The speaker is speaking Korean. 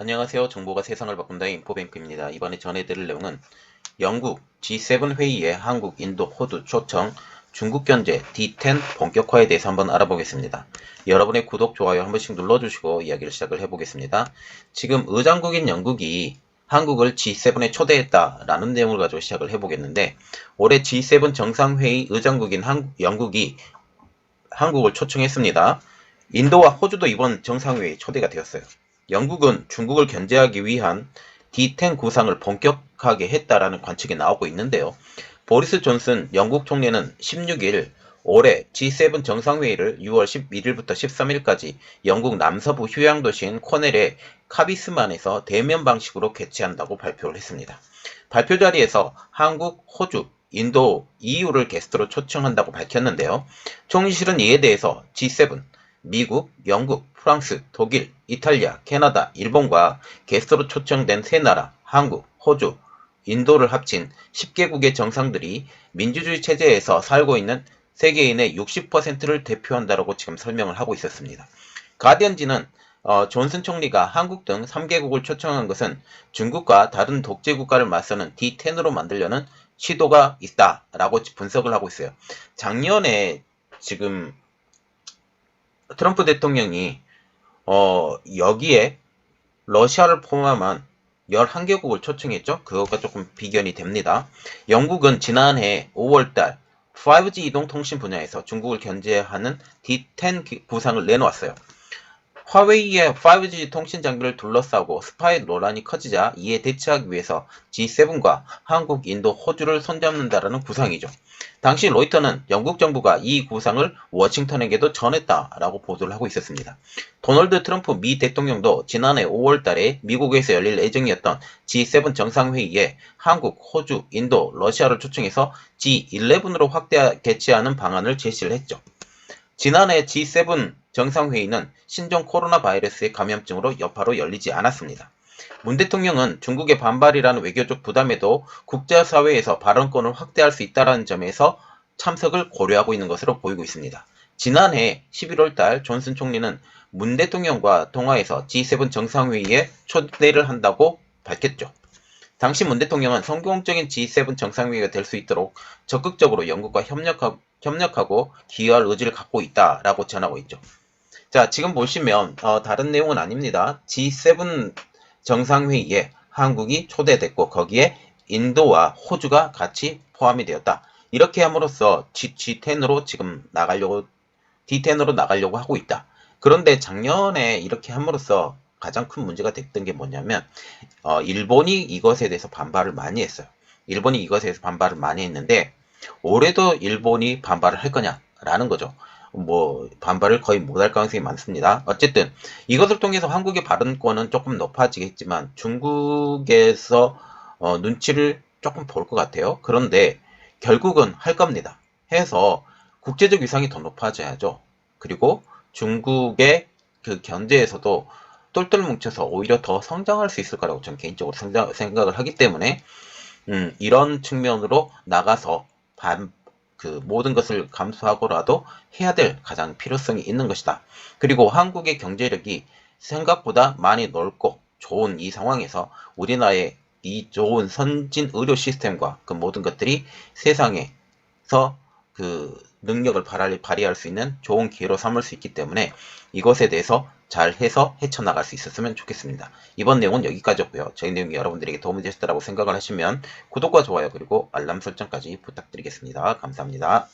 안녕하세요. 정보가 세상을 바꾼다 인포뱅크입니다. 이번에 전해드릴 내용은 영국 G7 회의에 한국, 인도, 호주 초청, 중국 견제 D10 본격화에 대해서 한번 알아보겠습니다. 여러분의 구독, 좋아요 한 번씩 눌러주시고 이야기를 시작을 해보겠습니다. 지금 의장국인 영국이 한국을 G7에 초대했다라는 내용을 가지고 시작을 해보겠는데, 올해 G7 정상회의 의장국인 영국이 한국을 초청했습니다. 인도와 호주도 이번 정상회의에 초대가 되었어요. 영국은 중국을 견제하기 위한 D10 구상을 본격화하게 했다라는 관측이 나오고 있는데요. 보리스 존슨 영국 총리는 16일 올해 G7 정상회의를 6월 11일부터 13일까지 영국 남서부 휴양도시인 코넬의 카비스만에서 대면 방식으로 개최한다고 발표를 했습니다. 발표 자리에서 한국, 호주, 인도, EU를 게스트로 초청한다고 밝혔는데요. 총리실은 이에 대해서 G7, 미국, 영국, 프랑스, 독일, 이탈리아, 캐나다, 일본과 게스트로 초청된 세 나라, 한국, 호주, 인도를 합친 10개국의 정상들이 민주주의 체제에서 살고 있는 세계인의 60%를 대표한다라고 지금 설명을 하고 있었습니다. 가디언지는 존슨 총리가 한국 등 3개국을 초청한 것은 중국과 다른 독재 국가를 맞서는 D10으로 만들려는 시도가 있다라고 분석을 하고 있어요. 작년에 지금 트럼프 대통령이 여기에 러시아를 포함한 11개국을 초청했죠. 그것과 조금 비견이 됩니다. 영국은 지난해 5월달 5G 이동통신 분야에서 중국을 견제하는 D10 구상을 내놓았어요. 화웨이의 5G 통신 장비를 둘러싸고 스파이 논란이 커지자 이에 대처하기 위해서 G7과 한국, 인도, 호주를 손잡는다라는 구상이죠. 당시 로이터는 영국 정부가 이 구상을 워싱턴에게도 전했다라고 보도를 하고 있었습니다. 도널드 트럼프 미 대통령도 지난해 5월 달에 미국에서 열릴 예정이었던 G7 정상회의에 한국, 호주, 인도, 러시아를 초청해서 G11으로 개최하는 방안을 제시를 했죠. 지난해 G7 정상회의는 신종 코로나 바이러스의 감염증으로 여파로 열리지 않았습니다. 문 대통령은 중국의 반발이라는 외교적 부담에도 국제사회에서 발언권을 확대할 수 있다는 점에서 참석을 고려하고 있는 것으로 보이고 있습니다. 지난해 11월 달 존슨 총리는 문 대통령과 통화해서 G7 정상회의에 초대를 한다고 밝혔죠. 당시 문 대통령은 성공적인 G7 정상회의가 될 수 있도록 적극적으로 영국과 협력하고 기여할 의지를 갖고 있다라고 전하고 있죠. 자, 지금 보시면 다른 내용은 아닙니다. G7 정상회의에 한국이 초대됐고 거기에 인도와 호주가 같이 포함이 되었다. 이렇게 함으로써 G10으로 지금 D10으로 나가려고 하고 있다. 그런데 작년에 이렇게 함으로써 가장 큰 문제가 됐던 게 뭐냐면 일본이 이것에 대해서 반발을 많이 했어요. 일본이 이것에 대해서 반발을 많이 했는데 올해도 일본이 반발을 할 거냐라는 거죠. 반발을 거의 못할 가능성이 많습니다. 어쨌든 이것을 통해서 한국의 발언권은 조금 높아지겠지만 중국에서 눈치를 조금 볼 것 같아요. 그런데 결국은 할 겁니다. 해서 국제적 위상이 더 높아져야죠. 그리고 중국의 그 견제에서도 똘똘 뭉쳐서 오히려 더 성장할 수 있을 거라고 저는 개인적으로 생각을 하기 때문에 이런 측면으로 나가서 모든 것을 감수하고라도 해야 될 가장 필요성이 있는 것이다. 그리고 한국의 경제력이 생각보다 많이 넓고 좋은 이 상황에서 우리나라의 이 좋은 선진 의료 시스템과 그 모든 것들이 세상에서 그 능력을 발휘할 수 있는 좋은 기회로 삼을 수 있기 때문에 이것에 대해서 잘 해서 헤쳐나갈 수 있었으면 좋겠습니다. 이번 내용은 여기까지였고요. 저희 내용이 여러분들에게 도움이 되셨다고 생각을 하시면 구독과 좋아요 그리고 알람 설정까지 부탁드리겠습니다. 감사합니다.